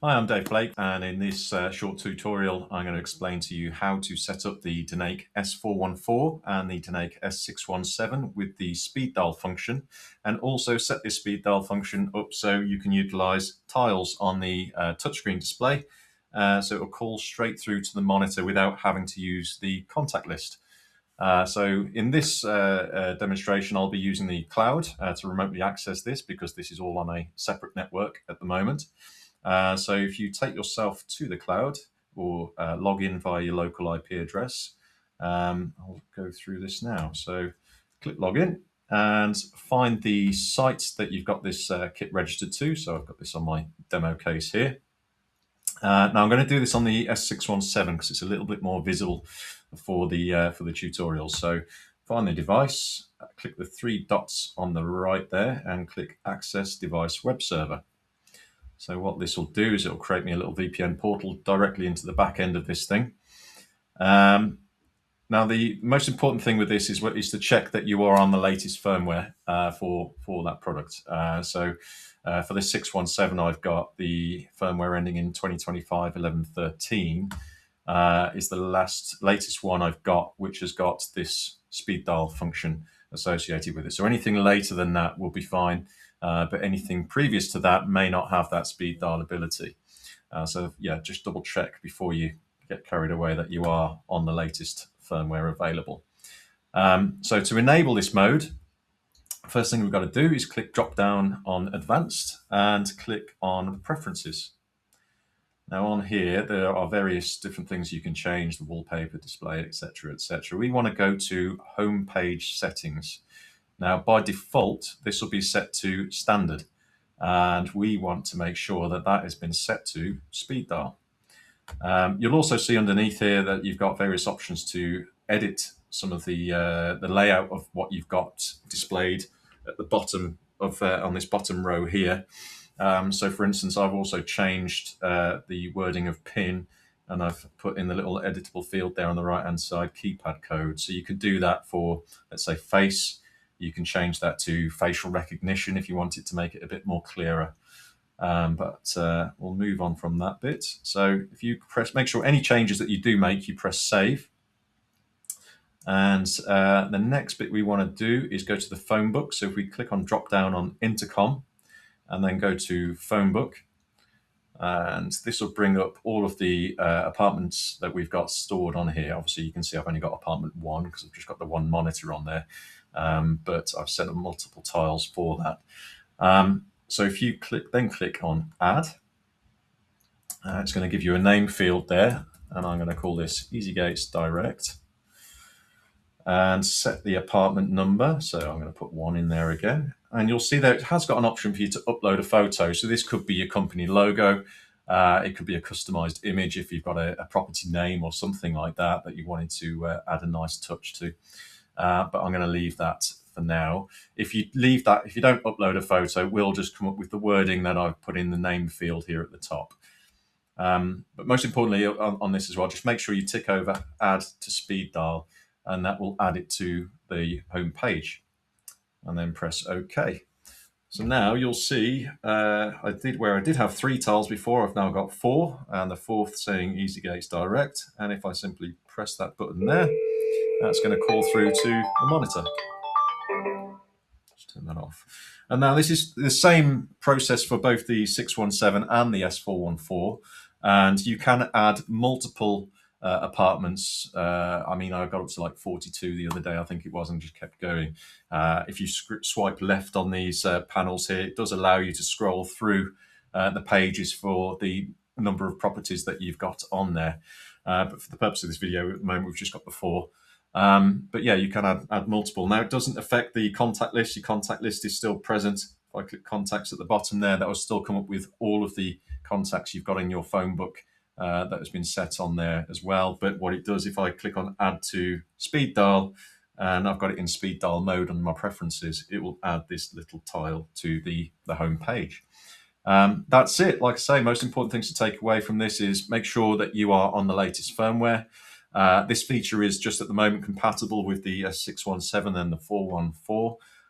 Hi, I'm Dave Blake, and in this short tutorial, I'm going to explain to you how to set up the DNAKE S414 and the DNAKE S617 with the speed dial function, and also set this speed dial function up so you can utilize tiles on the touchscreen display, so it will call straight through to the monitor without having to use the contact list. So in this demonstration, I'll be using the cloud to remotely access this because this is all on a separate network at the moment. So if you take yourself to the cloud or log in via your local IP address, I'll go through this now. So click login and find the site that you've got this kit registered to. So I've got this on my demo case here. Now I'm going to do this on the S617 because it's a little bit more visible for the tutorial. So find the device, click the three dots on the right there and click Access Device Web Server. So what this will do is it will create me a little VPN portal directly into the back end of this thing. Now, the most important thing with this is to check that you are on the latest firmware for that product. For the 617, I've got the firmware ending in 2025 1113 is the latest one I've got, which has got this speed dial function associated with it. So anything later than that will be fine. But anything previous to that may not have that speed dial ability. So yeah, just double check before you get carried away that you are on the latest firmware available. So to enable this mode, first thing we've got to do is click drop down on Advanced and click on Preferences. Now on here, there are various different things you can change, the wallpaper, display, etc., etc. We want to go to Home Page Settings. Now, by default, this will be set to standard, and we want to make sure that that has been set to speed dial. You'll also see underneath here that you've got various options to edit some of the layout of what you've got displayed at the bottom of on this bottom row here. So, for instance, I've also changed the wording of PIN, and I've put in the little editable field there on the right-hand side, keypad code. So you could do that for, let's say, face. You can change that to facial recognition if you want it to make it a bit more clearer. But we'll move on from that bit. So if you make sure any changes that you do make, you press save. And the next bit we want to do is go to the phone book. So if we click on drop down on intercom and then go to phone book, and this will bring up all of the apartments that we've got stored on here. Obviously, you can see I've only got apartment 1 because I've just got the one monitor on there, but I've set up multiple tiles for that. So if you click on Add, it's going to give you a name field there, and I'm going to call this Easy Gates Direct, and set the apartment number. So I'm going to put 1 in there again. And you'll see that it has got an option for you to upload a photo. So this could be your company logo. It could be a customized image if you've got a property name or something like that you wanted to add a nice touch to. But I'm going to leave that for now. If you leave that, if you don't upload a photo, we'll just come up with the wording that I've put in the name field here at the top. But most importantly on this as well, just make sure you tick over Add to Speed Dial, and that will add it to the home page. And then press OK. So now you'll see I did have 3 tiles before, I've now got 4, and the 4th saying Easy Gates Direct. And if I simply press that button there, that's going to call through to the monitor. Just turn that off. And now this is the same process for both the 617 and the S414. And you can add multiple apartments. I mean, I got up to like 42 the other day, I think it was, and just kept going. If you swipe left on these panels here, it does allow you to scroll through the pages for the number of properties that you've got on there. But for the purpose of this video, at the moment, we've just got the 4. But yeah, you can add multiple. Now, it doesn't affect the contact list. Your contact list is still present. If I click contacts at the bottom there, that will still come up with all of the contacts you've got in your phone book that has been set on there as well. But what it does, if I click on Add to Speed Dial, and I've got it in speed dial mode under my preferences, it will add this little tile to the home page. That's it. Like I say, most important things to take away from this is make sure that you are on the latest firmware. This feature is just at the moment compatible with the S617 and the 414.